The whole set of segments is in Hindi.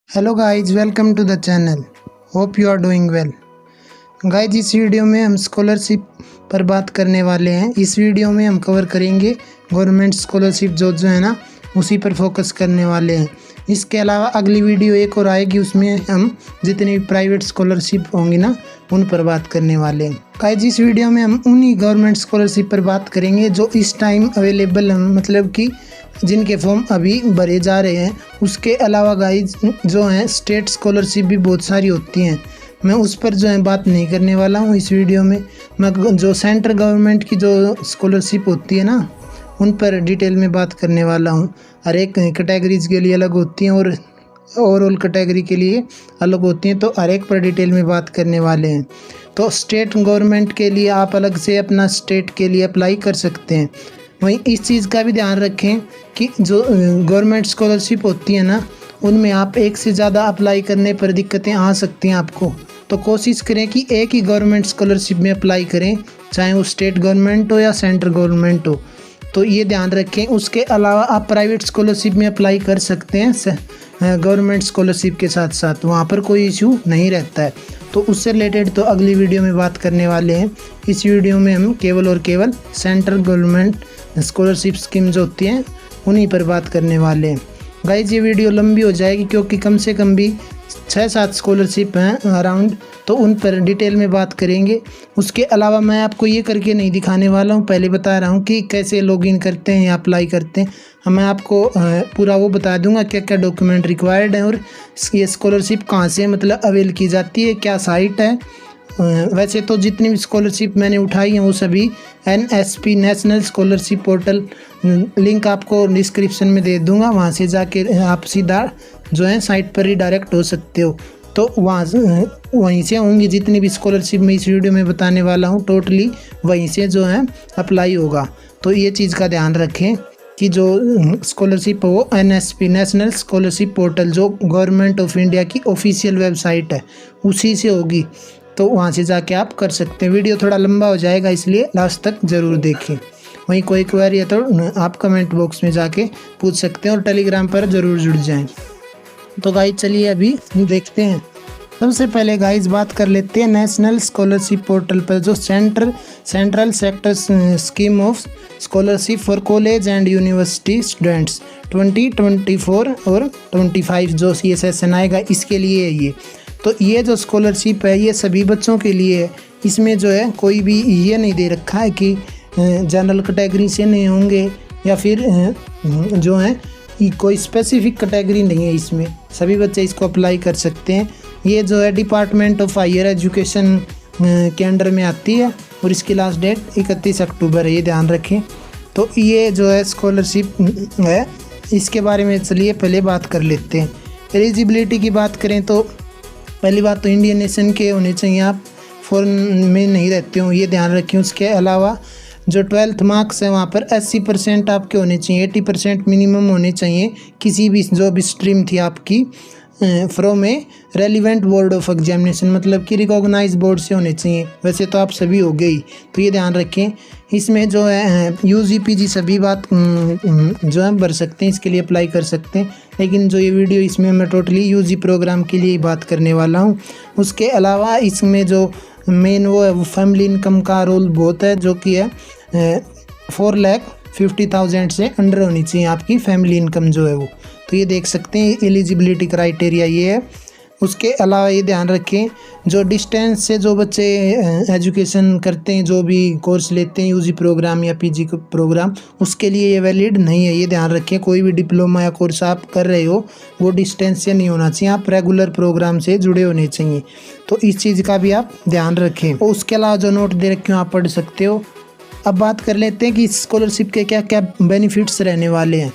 Hello guys, welcome to the channel. Hope you are doing well. Guys, इस वीडियो में हम स्कॉलरशिप पर बात करने वाले हैं। इस वीडियो में हम कवर करेंगे गवर्नमेंट स्कॉलरशिप जो है ना, उसी पर फोकस करने वाले हैं। इसके अलावा अगली वीडियो एक और आएगी, उसमें हम जितनी भी प्राइवेट स्कॉलरशिप होंगी ना, उन पर बात करने वाले हैं। गाइज, इस वीडियो में हम उन्हीं गवर्नमेंट स्कॉलरशिप पर बात करेंगे जो इस टाइम अवेलेबल हैं, मतलब कि जिनके फॉर्म अभी भरे जा रहे हैं। उसके अलावा गाइज जो हैं स्टेट स्कॉलरशिप भी बहुत सारी होती हैं, मैं उस पर जो है बात नहीं करने वाला हूँ इस वीडियो में। मैं जो सेंट्रल गवर्नमेंट की जो स्कॉलरशिप होती है ना, उन पर डिटेल में बात करने वाला हूँ। हर एक कैटेगरीज के लिए अलग होती हैं और ओवरऑल कैटेगरी के लिए अलग होती हैं, तो हर एक पर डिटेल में बात करने वाले हैं। तो स्टेट गवर्नमेंट के लिए आप अलग से अपना स्टेट के लिए अप्लाई कर सकते हैं। वहीं इस चीज़ का भी ध्यान रखें कि जो गवर्नमेंट स्कॉलरशिप होती है ना, उनमें आप एक से ज़्यादा अप्लाई करने पर दिक्कतें आ सकती हैं आपको। तो कोशिश करें कि एक ही गवर्नमेंट स्कॉलरशिप में अप्लाई करें, चाहे वो स्टेट गवर्नमेंट हो या सेंट्रल गवर्नमेंट हो, तो ये ध्यान रखें। उसके अलावा आप प्राइवेट स्कॉलरशिप में अप्लाई कर सकते हैं गवर्नमेंट स्कॉलरशिप के साथ साथ, वहाँ पर कोई इशू नहीं रहता है। तो उससे रिलेटेड तो अगली वीडियो में बात करने वाले हैं। इस वीडियो में हम केवल और केवल सेंट्रल गवर्नमेंट स्कॉलरशिप स्कीम जो होती हैं उन्हीं पर बात करने वाले हैं। गाइज, ये वीडियो लंबी हो जाएगी क्योंकि कम से कम भी 6-7 स्कॉलरशिप हैं अराउंड, तो उन पर डिटेल में बात करेंगे। उसके अलावा मैं आपको ये करके नहीं दिखाने वाला हूँ, पहले बता रहा हूँ कि कैसे लॉगिन करते हैं या अप्लाई करते हैं। मैं आपको पूरा वो बता दूंगा क्या क्या डॉक्यूमेंट रिक्वायर्ड है और ये स्कॉलरशिप कहाँ से मतलब अवेल की जाती है, क्या साइट है। वैसे तो जितनी भी स्कॉलरशिप मैंने उठाई हैं वो सभी NSP national scholarship portal, link आपको डिस्क्रिप्शन में दे दूंगा, वहाँ से जाके आप सीधा जो है साइट पर ही डायरेक्ट हो सकते हो। तो वहीं से होंगी जितनी भी स्कॉलरशिप मैं इस वीडियो में बताने वाला हूँ, टोटली वहीं से जो है अप्लाई होगा। तो ये चीज़ का ध्यान रखें कि जो स्कॉलरशिप है वो NSP नेशनल स्कॉलरशिप पोर्टल, जो गवर्नमेंट ऑफ इंडिया की ऑफिशियल वेबसाइट है, उसी से होगी। तो वहाँ से जाके आप कर सकते हैं। वीडियो थोड़ा लंबा हो जाएगा, इसलिए लास्ट तक ज़रूर देखें। वहीं कोई क्वेरी है तो आप कमेंट बॉक्स में जाके पूछ सकते हैं और टेलीग्राम पर ज़रूर जुड़ जाएं। तो गाइज चलिए अभी देखते हैं। सबसे पहले गाइज बात कर लेते हैं नेशनल स्कॉलरशिप पोर्टल पर, जो central sector scheme of scholarship for college and university students 2024 और 25 जो ये सेशन आएगा इसके लिए है ये। तो ये जो स्कॉलरशिप है ये सभी बच्चों के लिए है। इसमें जो है कोई भी ये नहीं दे रखा है कि जनरल कैटेगरी से नहीं होंगे या फिर जो है कोई स्पेसिफिक कैटेगरी नहीं है। इसमें सभी बच्चे इसको अप्लाई कर सकते हैं। ये जो है डिपार्टमेंट ऑफ हायर एजुकेशन के अंडर में आती है और इसकी लास्ट डेट 31 अक्टूबर है, ये ध्यान रखें। तो ये जो है स्कॉलरशिप है, इसके बारे में चलिए पहले बात कर लेते हैं। एलिजिबिलिटी की बात करें तो पहली बात तो इंडियन नेशन के होने चाहिए, आप फॉरेन में नहीं रहते हो, ये ध्यान रखें। उसके अलावा जो 12th मार्क्स है वहाँ पर 80% आपके होने चाहिए, 80% मिनिमम होने चाहिए किसी भी जो भी स्ट्रीम थी आपकी from A relevant board of examination, मतलब कि रिकॉग्नाइज बोर्ड से होने चाहिए। वैसे तो आप सभी हो गई, तो ये ध्यान रखें। इसमें जो है UG PG सभी बात जो है भर सकते हैं, इसके लिए अप्लाई कर सकते हैं। लेकिन जो ये वीडियो इसमें मैं टोटली UG प्रोग्राम के लिए ही बात करने वाला हूँ। उसके अलावा इसमें जो मेन वो है वो फैमिली इनकम का रोल बहुत है, जो कि है 4,50,000 से अंडर होनी चाहिए आपकी फैमिली इनकम जो है वो। तो ये देख सकते हैं एलिजिबिलिटी क्राइटेरिया ये है। उसके अलावा ये ध्यान रखें जो डिस्टेंस से जो बच्चे एजुकेशन करते हैं, जो भी कोर्स लेते हैं UG प्रोग्राम या PG प्रोग्राम, उसके लिए ये वैलिड नहीं है, ये ध्यान रखें। कोई भी डिप्लोमा या कोर्स आप कर रहे हो वो डिस्टेंस से नहीं होना चाहिए, आप रेगुलर प्रोग्राम से जुड़े होने चाहिए। तो इस चीज़ का भी आप ध्यान रखें। और उसके अलावा जो नोट दे रखे हो आप पढ़ सकते हो। अब बात कर लेते हैं कि स्कॉलरशिप के क्या क्या बेनिफिट्स रहने वाले हैं।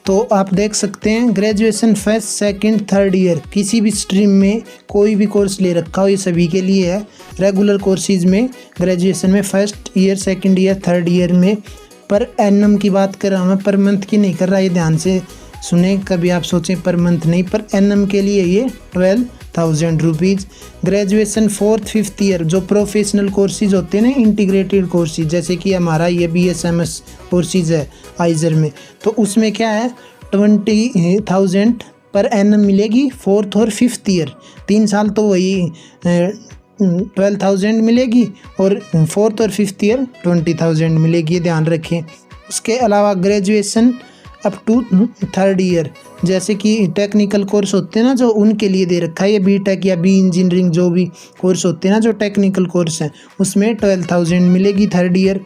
तो आप देख सकते हैं graduation first second third year किसी भी स्ट्रीम में कोई भी कोर्स ले रखा हो, ये सभी के लिए है। रेगुलर कोर्सेज में ग्रेजुएशन में first year second year third year में पर एनम की बात कर रहा हूँ मैं, पर मंथ की नहीं कर रहा, ये ध्यान से सुने। कभी आप सोचें पर मंथ नहीं, पर एनम के लिए ये 12,000 rupees. Graduation 4th 5th year जो प्रोफेशनल कोर्सेज होते हैं ना, इंटीग्रेटेड कोर्सेज, जैसे कि हमारा ये BSMS कोर्सेज है आइजर में, तो उसमें क्या है 20,000 पर एनम मिलेगी 4th और 5th ईयर। 3 साल तो वही 12,000 मिलेगी और 4th और 5th ईयर 20,000 मिलेगी, ये ध्यान रखें। उसके अलावा graduation up to 3rd year, जैसे कि टेक्निकल कोर्स होते हैं ना जो, उनके लिए दे रखा है ये बीटेक या बी इंजीनियरिंग जो भी कोर्स होते हैं ना जो टेक्निकल कोर्स हैं, उसमें 12,000 मिलेगी। 3rd ईयर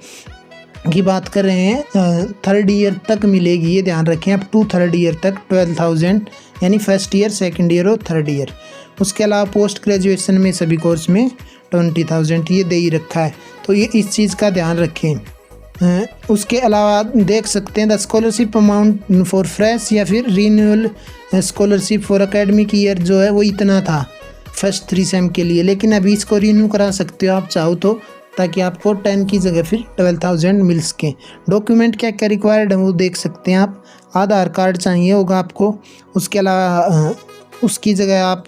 की बात कर रहे हैं, 3rd ईयर तक मिलेगी, ये ध्यान रखें। अप टू 3rd ईयर तक 12,000, यानी 1st ईयर 2nd ईयर और 3rd ईयर। उसके अलावा पोस्ट ग्रेजुएशन में सभी कोर्स में 20,000 ये दे ही रखा है, तो ये इस चीज़ का ध्यान रखें। उसके अलावा देख सकते हैं the scholarship amount for fresh या फिर renewal scholarship for academic year जो है वो इतना था फर्स्ट 3 सेम के लिए, लेकिन अभी इसको रीन्यू करा सकते हो आप चाहो तो, ताकि आपको 10 की जगह फिर 12,000 मिल सके। डॉक्यूमेंट क्या क्या रिक्वायर्ड है वो देख सकते हैं आप। आधार कार्ड चाहिए होगा आपको। उसके अलावा उसकी जगह आप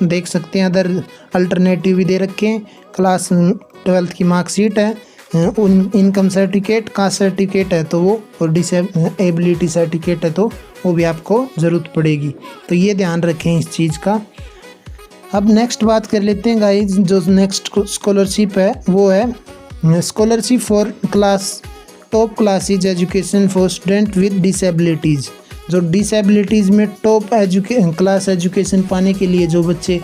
देख सकते हैं अदर अल्टरनेटिव भी दे रखे हैं। क्लास 12th की मार्कशीट है, इनकम सर्टिफिकेट, कास्ट सर्टिफिकेट है तो वो, और डिसेबिलिटी सर्टिफिकेट है तो वो भी आपको ज़रूरत पड़ेगी, तो ये ध्यान रखें इस चीज़ का। अब नेक्स्ट बात कर लेते हैं गाइस, जो नेक्स्ट स्कॉलरशिप है वो है scholarship for class top classes education for student with disabilities. जो डिसेबिलिटीज़ में टॉप क्लास एजुकेशन पाने के लिए जो बच्चे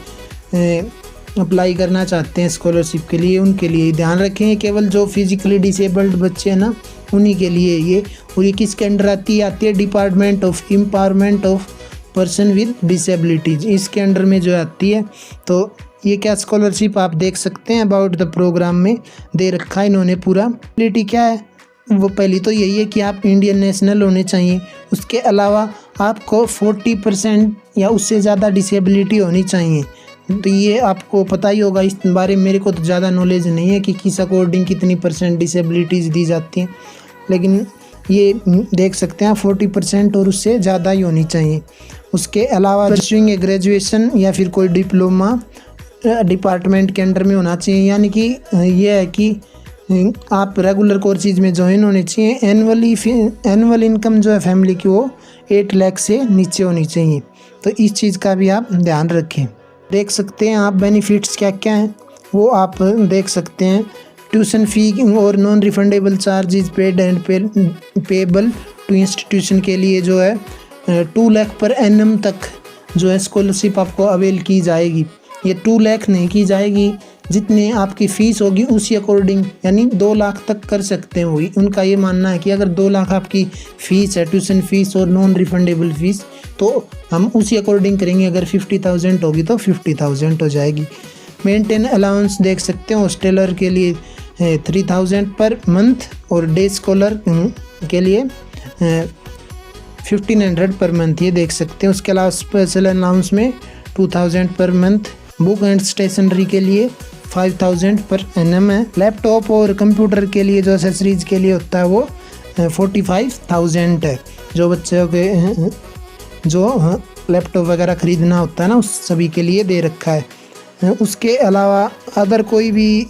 अप्लाई करना चाहते हैं स्कॉलरशिप के लिए, उनके लिए ध्यान रखें। केवल जो फिजिकली डिसेबल्ड बच्चे हैं ना उन्हीं के लिए ये, और ये किसके अंडर आती है department of empowerment of person with disabilities, इसके अंडर में जो आती है। तो ये क्या स्कॉलरशिप आप देख सकते हैं अबाउट द प्रोग्राम में दे रखा है इन्होंने पूरा। एबिलिटी क्या है वो पहली तो यही है कि आप इंडियन नेशनल होने चाहिए। उसके अलावा आपको 40% या उससे ज़्यादा डिसेबिलिटी होनी चाहिए। तो ये आपको पता ही होगा, इस बारे में मेरे को तो ज़्यादा नॉलेज नहीं है कि किस अकॉर्डिंग कितनी % डिसेबिलिटीज़ दी जाती हैं, लेकिन ये देख सकते हैं 40% और उससे ज़्यादा ही होनी चाहिए। उसके अलावा परस्यूइंग ए ग्रेजुएशन या फिर कोई डिप्लोमा डिपार्टमेंट के अंडर में होना चाहिए, यानी कि ये है कि आप रेगुलर कोर्सेज में ज्वाइन होने चाहिए। एनुअल इनकम जो है फैमिली की वो 8 लाख से नीचे होनी चाहिए, तो इस चीज़ का भी आप ध्यान रखें। देख सकते हैं आप बेनिफिट्स क्या क्या हैं वो आप देख सकते हैं। ट्यूशन फ़ी और non refundable charges paid and payable to institution के लिए जो है 2 लाख पर एनम तक जो है स्कॉलरशिप आपको अवेल की जाएगी। ये 2 लाख नहीं की जाएगी, जितनी आपकी फ़ीस होगी उसी अकॉर्डिंग, यानी 2 लाख तक कर सकते हैं वही। उनका ये मानना है कि अगर 2 लाख आपकी फ़ीस है, ट्यूशन फ़ीस और नॉन रिफंडेबल फ़ीस, तो हम उसी अकॉर्डिंग करेंगे। अगर 50,000 होगी तो 50,000 हो जाएगी। मेंटेन अलाउंस देख सकते हैं हॉस्टेलर के लिए 3,000 पर मंथ, और डे स्कॉलर के लिए 1,500 पर मंथ, ये देख सकते हैं। उसके अलावा स्पेशल अलाउंस में 2,000 per month. Book and stationery के लिए 5,000 पर एनम है। लैपटॉप और कंप्यूटर के लिए जो एसेसरीज के लिए होता है वो 45,000 है। जो बच्चों के जो लैपटॉप वगैरह ख़रीदना होता है ना उस सभी के लिए दे रखा है। उसके अलावा अदर कोई भी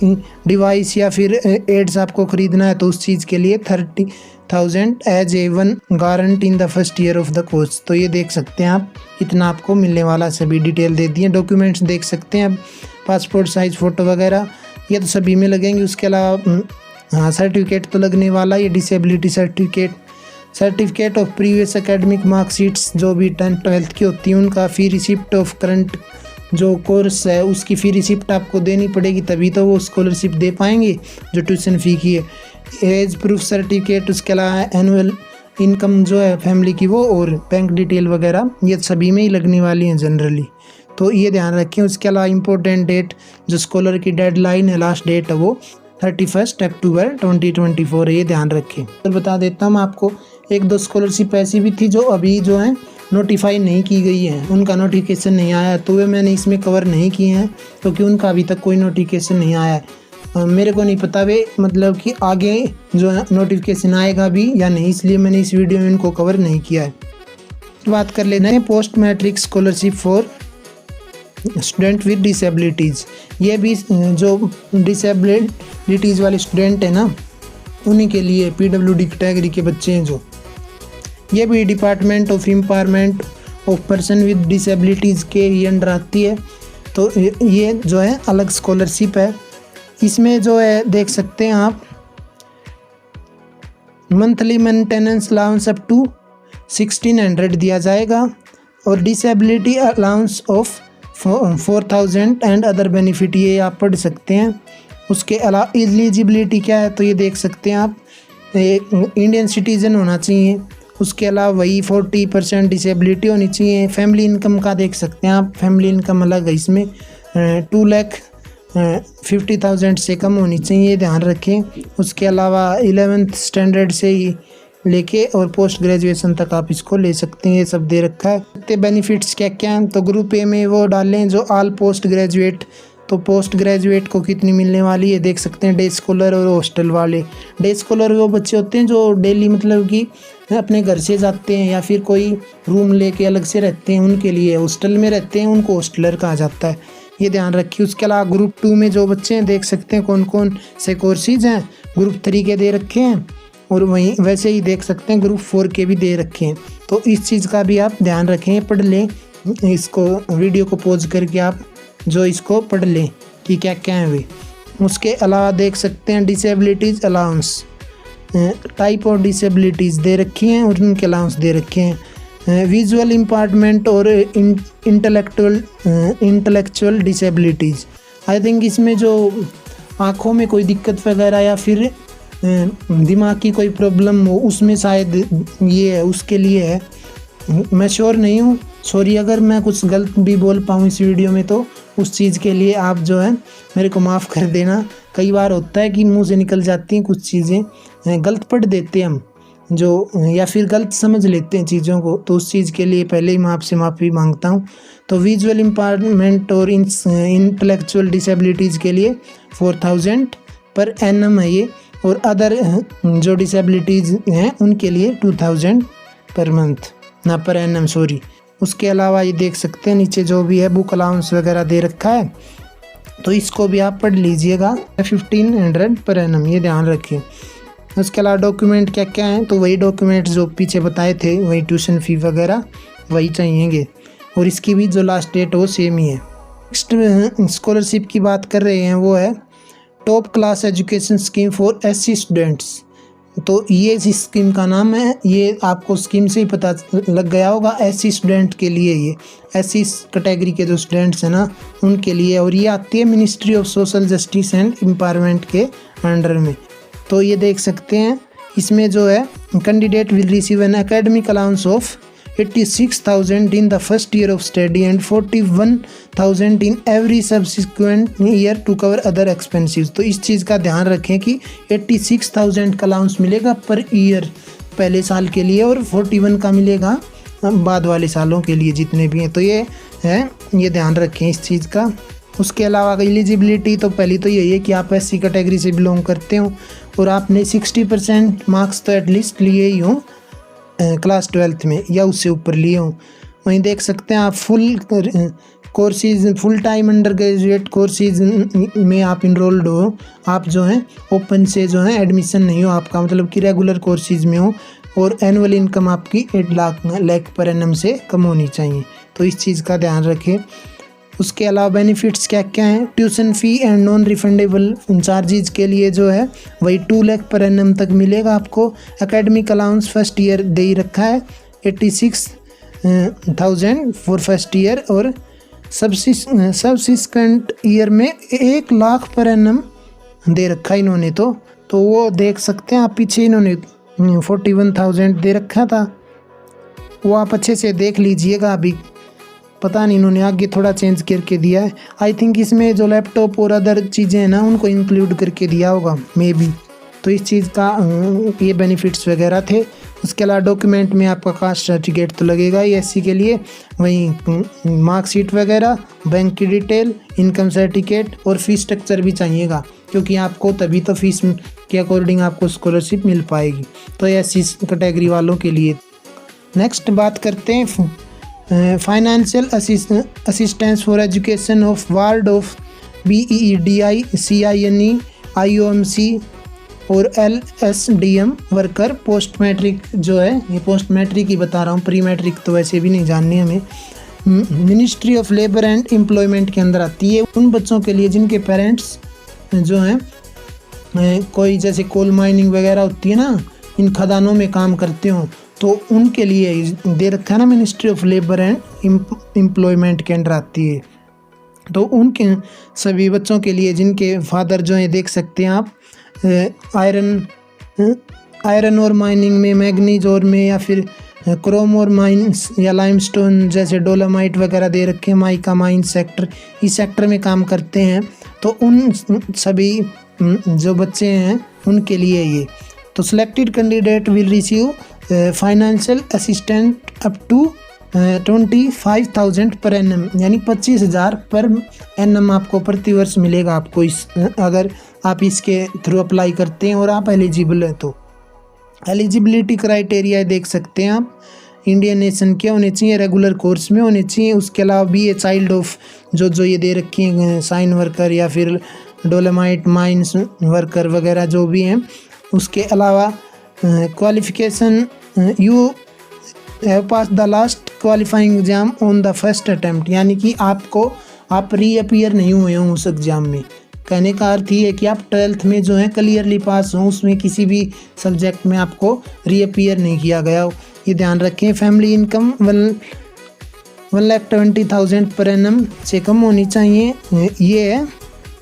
डिवाइस या फिर एड्स आपको ख़रीदना है तो उस चीज़ के लिए 30,000 as a one guarantee in the first year of the course. तो ये देख सकते हैं आप, इतना आपको मिलने वाला सभी डिटेल दे दिए। डॉक्यूमेंट्स देख सकते हैं अब, पासपोर्ट साइज़ फ़ोटो वगैरह ये तो सभी में लगेंगे। उसके अलावा हाँ सर्टिफिकेट तो लगने वाला, ये disability certificate of previous academic marksheets जो भी 10th 12th की होती हैं उनका, फ़ी रिसिप्ट ऑफ करंट जो कोर्स है उसकी फ़ी रिसिप्ट आपको देनी पड़ेगी, तभी तो वो स्कॉलरशिप दे पाएंगे जो ट्यूशन फ़ी की है। एज प्रूफ सर्टिफिकेट, उसके अलावा एनुअल इनकम जो है फैमिली की वो, और बैंक डिटेल वगैरह ये सभी में ही लगने वाली हैं जनरली, तो ये ध्यान रखें। उसके अलावा इम्पोर्टेंट डेट जो स्कॉलर की डेडलाइन है, लास्ट डेट है वो 31 अक्टूबर 2024 है, ये ध्यान रखें। तो बता देता हूँ आपको, 1-2 स्कॉलरशिप ऐसी भी थी जो अभी जो है नोटिफाई नहीं की गई है, उनका नोटिफिकेशन नहीं आया, तो वे मैंने इसमें कवर नहीं किए हैं क्योंकि उनका अभी तक कोई नोटिफिकेशन नहीं आया है। मेरे को नहीं पता वे मतलब कि आगे जो नोटिफिकेशन आएगा भी या नहीं, इसलिए मैंने इस वीडियो में इनको कवर नहीं किया है। बात कर लेते हैं post matric scholarship for student with disabilities. ये भी जो डिसेबिलिटीज़ वाले स्टूडेंट हैं ना उन्हीं के लिए, PWD कैटेगरी के बच्चे हैं जो, ये भी department of empowerment of person with disabilities के ही अंडर आती है। तो ये जो है अलग स्कॉलरशिप है। इसमें जो है देख सकते हैं आप, monthly maintenance allowance up to 1600 दिया जाएगा और disability allowance of 4000 and other benefit, ये आप पढ़ सकते हैं। उसके अलावा एलिजिबिलिटी क्या है तो ये देख सकते हैं आप, इंडियन सिटीज़न होना चाहिए। उसके अलावा वही 40% डिसेबिलिटी होनी चाहिए। फैमिली इनकम का देख सकते हैं आप, फैमिली इनकम अलग है इसमें, 2,50,000 से कम होनी चाहिए, ध्यान रखें। उसके अलावा 11th स्टैंडर्ड से ही लेके और पोस्ट ग्रेजुएशन तक आप इसको ले सकते हैं, ये सब दे रखा है। तो बेनिफिट्स क्या क्या हैं, तो ग्रुप ए में वो डालें जो ऑल पोस्ट ग्रेजुएट, तो पोस्ट ग्रेजुएट को कितनी मिलने वाली है देख सकते हैं। डे स्कॉलर और हॉस्टल वाले, डे स्कॉलर वो बच्चे होते हैं जो डेली मतलब कि अपने घर से जाते हैं या फिर कोई रूम लेके अलग से रहते हैं, उनके लिए। हॉस्टल में रहते हैं उनको हॉस्टलर कहा जाता है, ये ध्यान रखिए। उसके अलावा ग्रुप 2 में जो बच्चे हैं देख सकते हैं कौन कौन से कोर्सेज हैं, ग्रुप 3 के दे रखे हैं और वहीं वैसे ही देख सकते हैं ग्रुप 4 के भी दे रखे हैं। तो इस चीज़ का भी आप ध्यान रखें, पढ़ लें इसको, वीडियो को पॉज करके आप जो इसको पढ़ लें कि क्या क्या है वे। उसके अलावा देख सकते हैं disabilities allowance, type of disabilities दे रखी हैं और उनके अलाउंस दे रखे हैं। विजुअल इम्पार्टमेंट और इंटेलेक्चुअल डिसेबिलिटीज़, आई थिंक इसमें जो आँखों में कोई दिक्कत वगैरह या फिर दिमाग की कोई प्रॉब्लम हो उसमें शायद ये है, उसके लिए है, मैं श्योर नहीं हूँ। सॉरी अगर मैं कुछ गलत भी बोल पाऊँ इस वीडियो में, तो उस चीज़ के लिए आप जो है मेरे को माफ़ कर देना। कई बार होता है कि मुंह से निकल जाती हैं कुछ चीज़ें, गलत पढ़ देते हैं हम जो, या फिर गलत समझ लेते हैं चीज़ों को, तो उस चीज़ के लिए पहले ही मैं आपसे माफ़ी मांगता हूँ। तो विजुअल इम्पायरमेंट और इंटेलेक्चुअल डिसेबिलिटीज़ के लिए 4000 पर एनम है ये, और अदर जो डिसेबिलिटीज़ हैं उनके लिए 2000 पर मंथ, ना पर एनम, सॉरी। उसके अलावा ये देख सकते हैं नीचे जो भी है बुक अलाउंस वगैरह दे रखा है, तो इसको भी आप पढ़ लीजिएगा, 1500 पर एनम, ये ध्यान रखिए। उसके अलावा डॉक्यूमेंट क्या क्या हैं, तो वही डॉक्यूमेंट जो पीछे बताए थे, वही ट्यूशन फ़ी वगैरह वही चाहिएंगे, और इसकी भी जो लास्ट डेट हो सेम ही है। नेक्स्ट स्कॉलरशिप की बात कर रहे हैं, वो है top class education scheme for SC students. तो ये इस स्कीम का नाम है, ये आपको स्कीम से ही पता लग गया होगा, एससी स्टूडेंट के लिए, ये एससी कैटेगरी के जो स्टूडेंट्स हैं ना उनके लिए, और ये आती है ministry of social justice and empowerment के अंडर में। तो ये देख सकते हैं इसमें जो है candidate will receive an academic allowance of 86,000 in the first year of study and 41,000 in every subsequent year to cover other expenses। तो इस चीज़ का ध्यान रखें कि 86,000 का अलाउंस मिलेगा पर ईयर पहले साल के लिए, और 41 का मिलेगा बाद वाले सालों के लिए जितने भी हैं। तो ये है, ये ध्यान रखें इस चीज़ का। उसके अलावा एलिजिबिलिटी तो पहली तो यही है कि आप एससी कैटेगरी से बिलोंग करते हो और आपने 60% मार्क्स तो एटलीस्ट लिए ही हों क्लास 12th में या उससे ऊपर लिए हों। वहीं देख सकते हैं आप full courses, full time under graduate courses में आप इनरोल्ड हो, आप जो हैं ओपन से जो है एडमिशन नहीं हो आपका, मतलब कि रेगुलर कोर्सेज में हो, और एनुअल इनकम आपकी 8 लाख पर एनम से कम होनी चाहिए। तो इस चीज़ का ध्यान रखें। उसके अलावा बेनिफिट्स क्या क्या हैं, tuition fee and non refundable charges के लिए जो है वही 2 लाख पर एनम तक मिलेगा आपको। एकेडमिक अलाउंस फर्स्ट ईयर दे ही रखा है 86,000 फॉर फर्स्ट ईयर, और सब्सिक्वेंट ईयर में 1 लाख पर एनम दे रखा है इन्होंने। तो वो देख सकते हैं आप, पीछे इन्होंने 41,000 दे रखा था, वो आप अच्छे से देख लीजिएगा। अभी पता नहीं इन्होंने आगे थोड़ा चेंज करके दिया है, आई थिंक इसमें जो लैपटॉप और अदर चीज़ें हैं ना उनको इंक्लूड करके दिया होगा मे बी। तो इस चीज़ का ये बेनिफिट्स वगैरह थे। उसके अलावा डॉक्यूमेंट में आपका कास्ट सर्टिफिकेट तो लगेगा ही एससी के लिए, वहीं मार्कशीट वगैरह, बैंक की डिटेल, इनकम सर्टिफिकेट और फीस स्ट्रक्चर भी चाहिएगा, क्योंकि आपको तभी तो फीस के अकॉर्डिंग आपको स्कॉलरशिप मिल पाएगी। तो एससी कैटेगरी वालों के लिए। नेक्स्ट बात करते हैं financial assistance for education of ward of BEEDI CINE IOMC और LSDM वर्कर पोस्ट मैट्रिक जो है, ये पोस्ट मैट्रिक ही बता रहा हूँ, प्री मैट्रिक तो वैसे भी नहीं जाननी हमें। Ministry of labour and employment के अंदर आती है उन बच्चों के लिए जिनके पेरेंट्स जो हैं कोई जैसे कोल माइनिंग वगैरह होती है ना, इन खदानों में काम करते हो, तो उनके लिए दे रखा है ना, ministry of labour and employment के अंडर आती है। तो उनके सभी बच्चों के लिए जिनके फादर जो है, देख सकते हैं आप, आयरन और माइनिंग में, मैग्नीज और में, या फिर क्रोम और माइंस या लाइमस्टोन जैसे डोलोमाइट वगैरह दे रखे हैं, माइका माइन सेक्टर, इस सेक्टर में काम करते हैं। तो उन सभी जो बच्चे हैं उनके लिए ये। तो selected candidate will receive financial assistant up to 25,000 per annum, यानी 25,000 पर एनम आपको प्रतिवर्ष मिलेगा आपको, इस अगर आप इसके थ्रू अप्लाई करते हैं और आप एलिजिबल हैं तो। एलिजिबिलिटी क्राइटेरिया देख सकते हैं आप, इंडियन नेशन के होने चाहिए, रेगुलर कोर्स में होने चाहिए, उसके अलावा भी ये चाइल्ड ऑफ जो ये दे रखी हैं, साइन वर्कर या फिर डोलोमाइट माइंस वर्कर वगैरह जो भी हैं। उसके अलावा qualification, you have pass the last qualifying exam on the first attempt, यानी कि आप रीअपियर नहीं हुए हों उस एग्ज़ाम में। कहने का अर्थ ये है कि आप 12th में जो है क्लियरली पास हों, उसमें किसी भी सब्जेक्ट में आपको रीअपियर नहीं किया गया हो, ये ध्यान रखें। फैमिली इनकम 1,20,000 पर एनम से कम होनी चाहिए। ये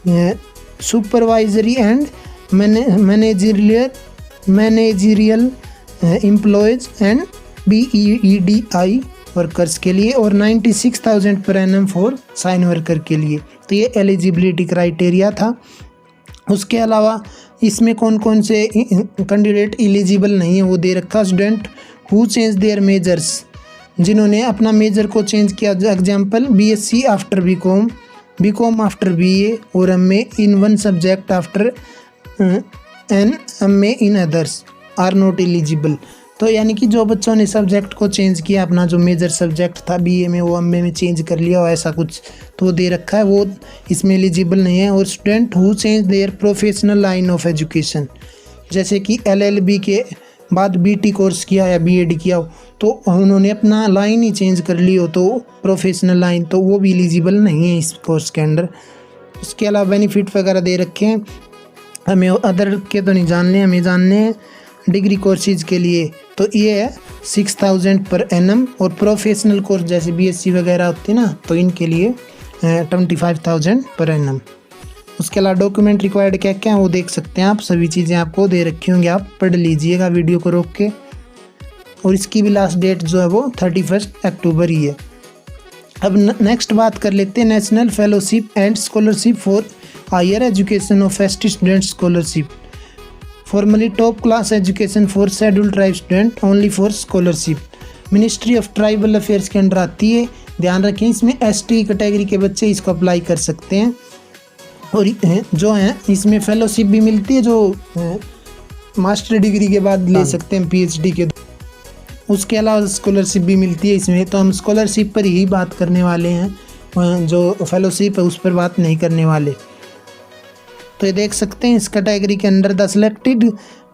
है supervisory and managerial employees and BEEDI workers के लिए, और 96,000 per annum for sign worker के लिए। तो ये एलिजिबिलिटी क्राइटेरिया था। उसके अलावा इसमें कौन कौन से कैंडिडेट एलिजिबल नहीं है वो दे रखा। Student who change their majors, जिन्होंने अपना मेजर को चेंज किया, example BSc after BCom after BA और MA in one subject after MA in others are not eligible. तो यानी कि जो बच्चों ने सब्जेक्ट को चेंज किया, अपना जो मेजर सब्जेक्ट था BA में वो MA में चेंज कर लिया हो ऐसा कुछ, तो वो दे रखा है, वो इसमें एलिजिबल नहीं है। और student who change their professional line of education, जैसे कि LLB के बाद BT कोर्स किया या BEd किया हो, तो उन्होंने अपना लाइन ही चेंज कर ली हो, तो प्रोफेशनल लाइन, तो वो भी एलिजिबल नहीं है इस कोर्स के अंडर। उसके अलावा बेनिफिट वगैरह दे रखे हैं, हमें अदर के तो नहीं जानने, हमें जानने हैं डिग्री कोर्सेज के लिए। तो ये है 6,000 पर एनम, और प्रोफेशनल कोर्स जैसे BSc वगैरह होते हैं ना, तो इनके लिए 25,000 पर एनम। उसके अलावा डॉक्यूमेंट रिक्वायर्ड क्या क्या है वो देख सकते हैं आप, सभी चीज़ें आपको दे रखी होंगी, आप पढ़ लीजिएगा वीडियो को रोक के। और इसकी भी लास्ट डेट जो है वो 31 अक्टूबर ही है। अब नेक्स्ट बात कर लेते हैं national fellowship and scholarship for higher education of ST student scholarship, formally top class education for scheduled tribe student only for scholarship. Ministry of tribal affairs के अंडर आती है, ध्यान रखें इसमें ST कैटेगरी के बच्चे इसको अप्लाई कर सकते हैं। और जो हैं इसमें फेलोशिप भी मिलती है, जो मास्टर डिग्री के बाद ले सकते हैं PhD के। उसके अलावा स्कॉलरशिप भी मिलती है इसमें, तो हम स्कॉलरशिप पर ही बात करने वाले हैं, जो फेलोशिप है उस पर बात नहीं करने वाले। तो ये देख सकते हैं इस कैटेगरी के अंदर the selected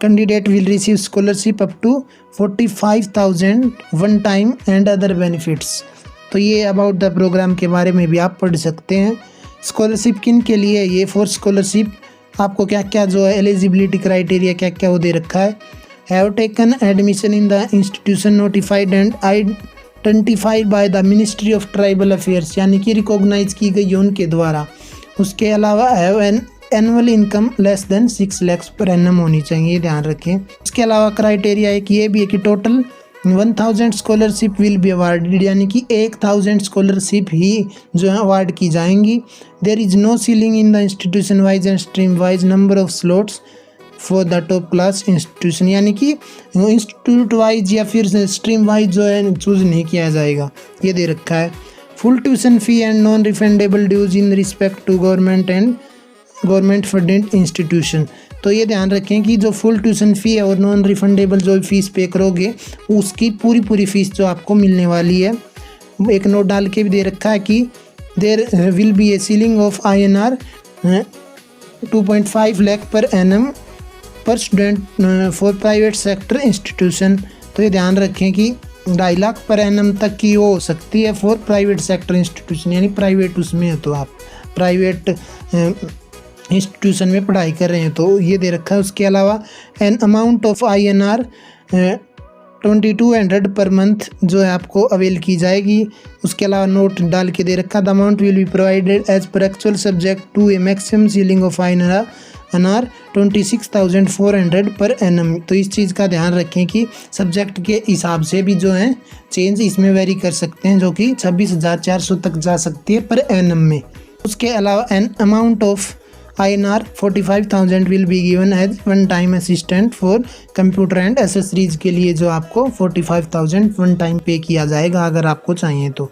candidate will receive scholarship up to 45,000 one time and other benefits. तो ये अबाउट द प्रोग्राम के बारे में भी आप पढ़ सकते हैं। स्कॉलरशिप किन के लिए, ये फॉर स्कॉलरशिप आपको क्या क्या जो है एलिजिबिलिटी क्राइटेरिया क्या क्या वो दे रखा है। Have taken admission in the institution notified and identified by the ministry of tribal affairs, यानी कि रिकॉग्नाइज की गई है उनके द्वारा। उसके अलावा have an annual income less than 6 lakh per annum होनी चाहिए, ध्यान रखें। उसके अलावा क्राइटेरिया है कि ये भी है कि total 1,000 scholarship will be awarded, यानी कि 1,000 स्कॉलरशिप ही जो है अवार्ड की जाएंगी। There is no ceiling in the institution wise and stream wise number of slots for the top class institution, यानी कि इंस्टीट्यूट वाइज या फिर स्ट्रीम वाइज जो है चूज़ नहीं किया जाएगा, ये दे रखा है। Full tuition fee and non refundable dues in respect to government funded institution. तो ये ध्यान रखें कि जो फुल ट्यूशन फ़ी है और नॉन रिफंडेबल जो फीस पे करोगे उसकी पूरी फीस जो आपको मिलने वाली है। एक नोट डाल के भी दे रखा है कि there will be a ceiling of INR 2.5 lakh per annum per student for private sector institution. तो ये ध्यान रखें कि 2.5 लाख पर एनम तक की वो हो सकती है फॉर प्राइवेट सेक्टर इंस्टीट्यूशन, यानी प्राइवेट उसमें है तो आप प्राइवेट इंस्टीट्यूशन में पढ़ाई कर रहे हैं तो ये दे रखा है। उसके अलावा an amount of INR 2200 per month जो है आपको अवेल की जाएगी। उसके अलावा नोट डाल के दे रखा, the amount will be provided as per actual subject to a maximum ceiling of INR 26,400 per annum. तो इस चीज़ का ध्यान रखें कि सब्जेक्ट के हिसाब से भी जो है चेंज इसमें वेरी कर सकते हैं, जो कि 26,400 तक जा सकती है पर एनम में। उसके अलावा an amount of INR 45,000 will be given as one time assistant for computer and accessories के लिए जो आपको 45,000 वन टाइम पे किया जाएगा अगर आपको चाहिए तो।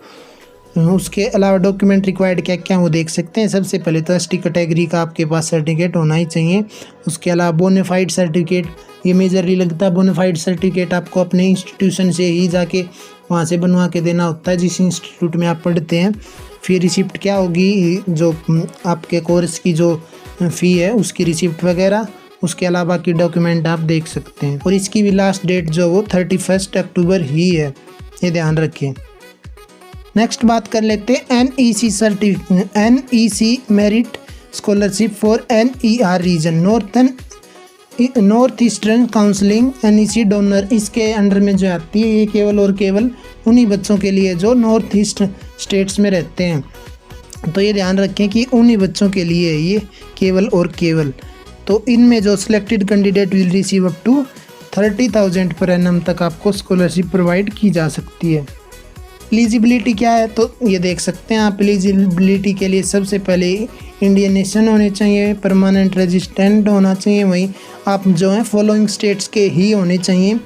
उसके अलावा डॉक्यूमेंट रिक्वायर्ड क्या क्या वो देख सकते हैं। सबसे पहले तो ST कैटेगरी का आपके पास सर्टिफिकेट होना ही चाहिए। उसके अलावा बोनाफाइड सर्टिफिकेट, ये मेजरली लगता है बोनाफाइड सर्टिफिकेट आपको अपने इंस्टीट्यूशन से ही जाके वहाँ से बनवा के देना होता है जिस इंस्टीट्यूट में आप पढ़ते हैं। फिर रिसिप्ट क्या होगी, जो आपके कोर्स की जो फ़ी है उसकी रिसिप्ट वगैरह। उसके अलावा बाकी डॉक्यूमेंट आप देख सकते हैं और इसकी भी लास्ट डेट जो वो 31 अक्टूबर ही है, ये ध्यान रखें। नेक्स्ट बात कर लेते हैं NEC merit scholarship for NER region, north eastern counselling NEC DoNER. इसके अंडर में जो आती है ये केवल और केवल उन्हीं बच्चों के लिए जो नॉर्थ ईस्ट स्टेट्स में रहते हैं। तो ये ध्यान रखें कि उन्हीं बच्चों के लिए ये केवल और केवल। तो इनमें जो selected candidate will receive up to 30,000 per annum तक आपको स्कॉलरशिप प्रोवाइड की जा सकती है। एलिजिबिलिटी क्या है तो ये देख सकते हैं आप। एलिजिबिलिटी के लिए सबसे पहले इंडियन नेशन होने चाहिए, परमानेंट रेजिडेंट होना चाहिए, वहीं आप जो है फॉलोइंग स्टेट्स के ही होने चाहिए।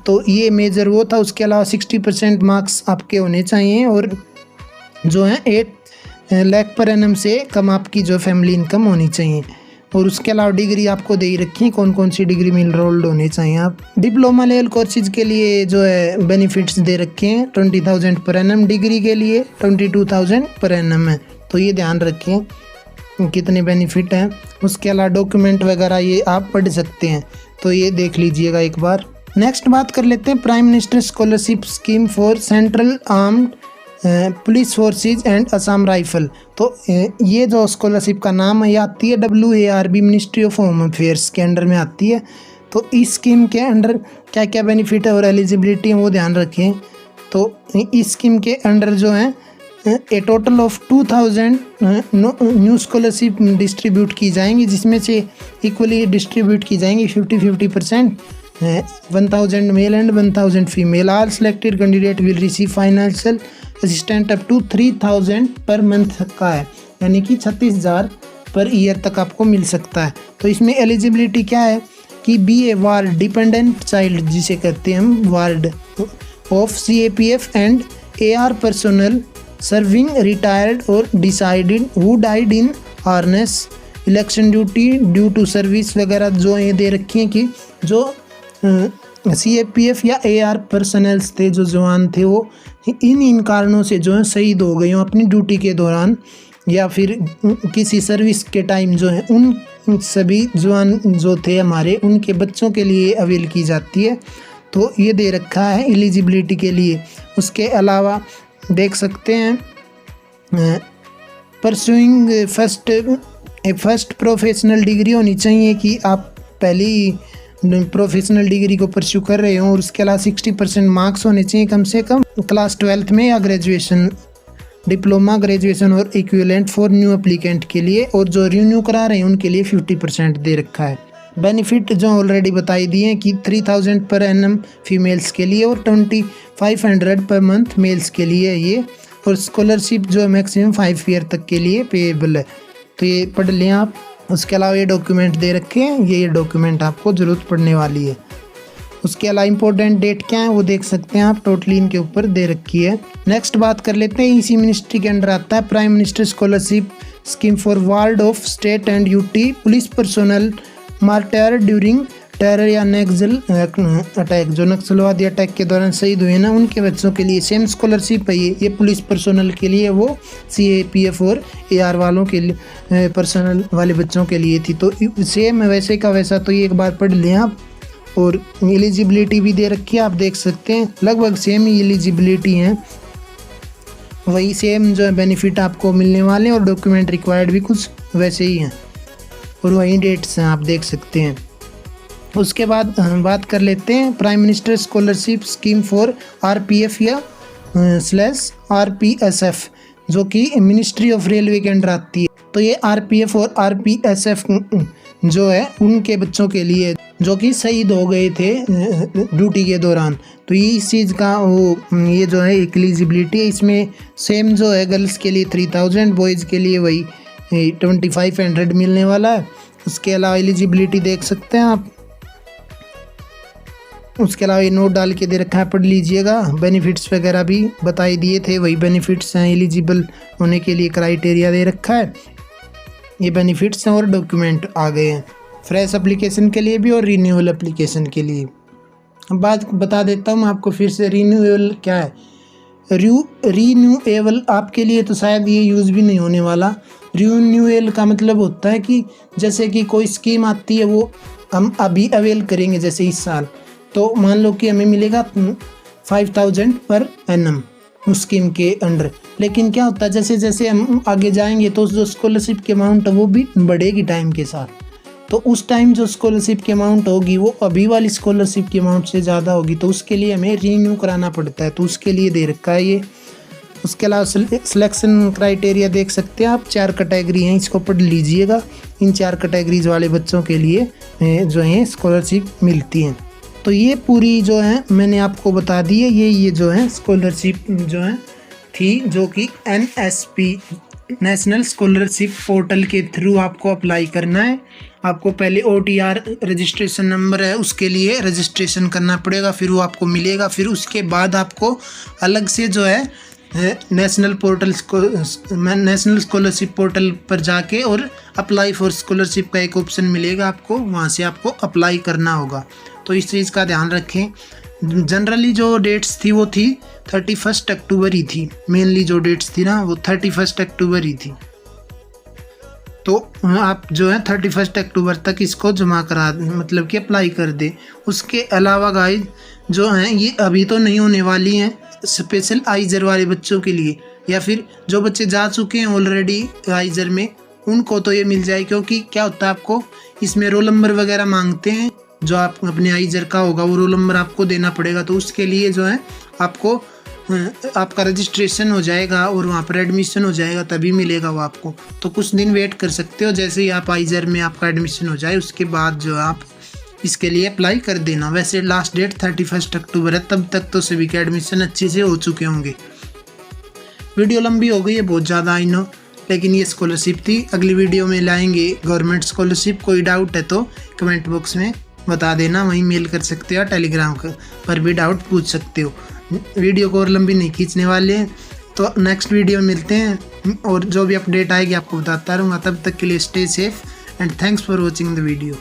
तो ये मेजर वो था। उसके अलावा 60% मार्क्स आपके होने चाहिए और जो है 8 लाख पर एनम से कम आपकी जो फैमिली इनकम होनी चाहिए। और उसके अलावा डिग्री आपको दे ही रखी है, कौन कौन सी डिग्री में इनरोल्ड होने चाहिए आप। डिप्लोमा लेवल कोर्सेज के लिए जो है बेनिफिट्स दे रखे हैं 20,000 पर एनम, डिग्री के लिए 22,000 पर एनम है। तो ये ध्यान रखें कितने बेनिफिट हैं। उसके अलावा डॉक्यूमेंट वगैरह ये आप पढ़ सकते हैं, तो ये देख लीजिएगा एक बार। नेक्स्ट बात कर लेते हैं prime minister scholarship scheme for central armed police forces and Assam rifle. तो ये जो स्कॉलरशिप का नाम है ये आती है WARB, ministry of home affairs के अंडर में आती है। तो इस स्कीम के अंडर क्या क्या बेनिफिट है और एलिजिबिलिटी है वो ध्यान रखें। तो इस स्कीम के अंडर जो है a total of 2,000 new scholarship distribute की जाएंगी, जिसमें से इक्वली डिस्ट्रीब्यूट की जाएंगी 50-50%, 1,000 male and 1,000 female. All selected candidate will receive financial assistant up to 3,000 per month का है, यानी कि 36,000 पर ईयर तक आपको मिल सकता है। तो इसमें एलिजिबिलिटी क्या है कि BA वार्ड डिपेंडेंट चाइल्ड जिसे कहते हैं हम, ward of CAPF and AR personnel serving retired और decided who died in harness election duty due to service वगैरह जो ये दे रखी हैं कि जो CAPF या AR पर्सनल्स थे, जो जवान थे, वो इन कारणों से जो है शहीद हो गए हों अपनी ड्यूटी के दौरान या फिर किसी सर्विस के टाइम, जो है उन सभी जवान जो थे हमारे उनके बच्चों के लिए अवेल की जाती है। तो ये दे रखा है एलिजिबिलिटी के लिए। उसके अलावा देख सकते हैं परस्यूइंग फर्स्ट प्रोफेशनल डिग्री होनी चाहिए कि आप पहली प्रोफेशनल डिग्री को परस्यू कर रहे हो। और उसके अलावा 60% मार्क्स होने चाहिए कम से कम क्लास 12th में या ग्रेजुएशन, डिप्लोमा, ग्रेजुएशन और इक्विवेलेंट फॉर न्यू एप्लीकेंट के लिए, और जो रिन्यू करा रहे हैं उनके लिए 50% दे रखा है। बेनिफिट जो ऑलरेडी बताई दिए हैं कि 3,000 पर एनम फीमेल्स के लिए और 2,500 पर मंथ मेल्स के लिए है ये। और स्कॉलरशिप जो मैक्सिमम 5 ईयर तक के लिए पेएबल है। तो ये पढ़ लें आप। उसके अलावा ये डॉक्यूमेंट दे रखे हैं, ये डॉक्यूमेंट आपको ज़रूरत पड़ने वाली है। उसके अलावा इंपॉर्टेंट डेट क्या है वो देख सकते हैं आप, टोटली इनके ऊपर दे रखी है। नेक्स्ट बात कर लेते हैं, इसी मिनिस्ट्री के अंडर आता है prime minister scholarship scheme for ward of state and UT police personnel martyr during terror या नक्सल अटैक, जो नक्सलवादी अटैक के दौरान शहीद हुए ना, उनके बच्चों के लिए सेम स्कॉलरशिप है ये पुलिस पर्सोनल के लिए, वो CAPF और AR वालों के लिए, पर्सनल वाले बच्चों के लिए थी। तो सेम वैसे का वैसा, तो ये एक बार पढ़ लें आप। और एलिजिबिलिटी भी दे रखी है, आप देख सकते हैं लगभग सेम ही एलिजिबिलिटी है, वही सेम जो है बेनिफिट आपको मिलने वाले हैं, और डॉक्यूमेंट रिक्वायर्ड भी कुछ वैसे ही हैं, और वही डेट्स हैं, आप देख सकते हैं। उसके बाद बात कर लेते हैं prime minister scholarship scheme for RPF या /RPSF, जो कि मिनिस्ट्री ऑफ रेलवे के अंडर आती है। तो ये RPF और RPSF जो है उनके बच्चों के लिए जो कि शहीद हो गए थे ड्यूटी के दौरान। तो ये इस चीज़ का ये जो है एलिजिबिलिटी है, इसमें सेम जो है गर्ल्स के लिए 3000, बॉयज़ के लिए वही 2500 मिलने वाला है। उसके अलावा एलिजिबिलिटी देख सकते हैं आप। उसके अलावा ये नोट डाल के दे रखा है, पढ़ लीजिएगा। बेनिफिट्स वगैरह भी बताई दिए थे, वही बेनिफिट्स हैं। एलिजिबल होने के लिए क्राइटेरिया दे रखा है, ये बेनिफिट्स हैं, और डॉक्यूमेंट आ गए हैं फ्रेश एप्लीकेशन के लिए भी और रीन्यूअल एप्लीकेशन के लिए। अब बात बता देता हूँ आपको फिर से, रीन्यूअल क्या है। रीन्यूएबल आपके लिए तो शायद ये यूज़ भी नहीं होने वाला। रीन्यूअल का मतलब होता है कि जैसे कि कोई स्कीम आती है, वो हम अभी अवेल करेंगे, जैसे इस साल, तो मान लो कि हमें मिलेगा 5000 पर एनम उस स्कीम के अंडर। लेकिन क्या होता है, जैसे जैसे हम आगे जाएंगे तो जो स्कॉलरशिप की अमाउंट है वो भी बढ़ेगी टाइम के साथ। तो उस टाइम जो स्कॉलरशिप की अमाउंट होगी वो अभी वाली स्कॉलरशिप की अमाउंट से ज़्यादा होगी, तो उसके लिए हमें रीन्यू कराना पड़ता है, तो उसके लिए दे रखा है ये। उसके अलावा सिलेक्शन क्राइटेरिया देख सकते हैं आप, 4 कैटेगरी हैं, इसको पढ़ लीजिएगा। इन 4 कैटेगरीज वाले बच्चों के लिए जो है स्कॉलरशिप मिलती हैं। तो ये पूरी जो है मैंने आपको बता दी है, ये जो है स्कॉलरशिप जो है थी, जो कि NSP नेशनल स्कॉलरशिप पोर्टल के थ्रू आपको अप्लाई करना है। आपको पहले OTR रजिस्ट्रेशन नंबर है, उसके लिए रजिस्ट्रेशन करना पड़ेगा, फिर वो आपको मिलेगा। फिर उसके बाद आपको अलग से जो है नेशनल स्कॉलरशिप पोर्टल पर जाके और अप्लाई फॉर स्कॉलरशिप का एक ऑप्शन मिलेगा आपको, वहाँ से आपको अप्लाई करना होगा। तो इस चीज़ का ध्यान रखें। जनरली जो डेट्स थी वो थी 31 अक्टूबर ही थी, मेनली जो डेट्स थी ना वो 31 अक्टूबर ही थी। तो आप जो है 31 अक्टूबर तक इसको जमा करा मतलब कि अप्लाई कर दे। उसके अलावा गाइड जो हैं ये अभी तो नहीं होने वाली हैं, स्पेशल आइजर वाले बच्चों के लिए, या फिर जो बच्चे जा चुके हैं ऑलरेडी आइजर में, उनको तो ये मिल जाए। क्योंकि क्या होता है, आपको इसमें रोल नंबर वगैरह मांगते हैं, जो आप अपने आइजर का होगा वो रोल नंबर आपको देना पड़ेगा। तो उसके लिए जो है आपको आपका रजिस्ट्रेशन हो जाएगा और वहाँ पर एडमिशन हो जाएगा, तभी मिलेगा वो आपको। तो कुछ दिन वेट कर सकते हो, जैसे ही आप आइजर में आपका एडमिशन हो जाए उसके बाद जो आप इसके लिए अप्लाई कर देना। वैसे लास्ट डेट 31 अक्टूबर है, तब तक तो सभी के एडमिशन अच्छे से हो चुके होंगे। वीडियो लंबी हो गई है बहुत ज़्यादा, आई नो, लेकिन ये स्कॉलरशिप थी। अगली वीडियो में लाएंगे गवर्नमेंट स्कॉलरशिप। कोई डाउट है तो कमेंट बॉक्स में बता देना, वहीं मेल कर सकते हो, टेलीग्राम पर भी डाउट पूछ सकते हो। वीडियो को और लंबी नहीं खींचने वाले हैं, तो नेक्स्ट वीडियो में मिलते हैं, और जो भी अपडेट आएगी आपको बताता रहूँगा। तब तक के लिए stay safe and thanks for watching the video.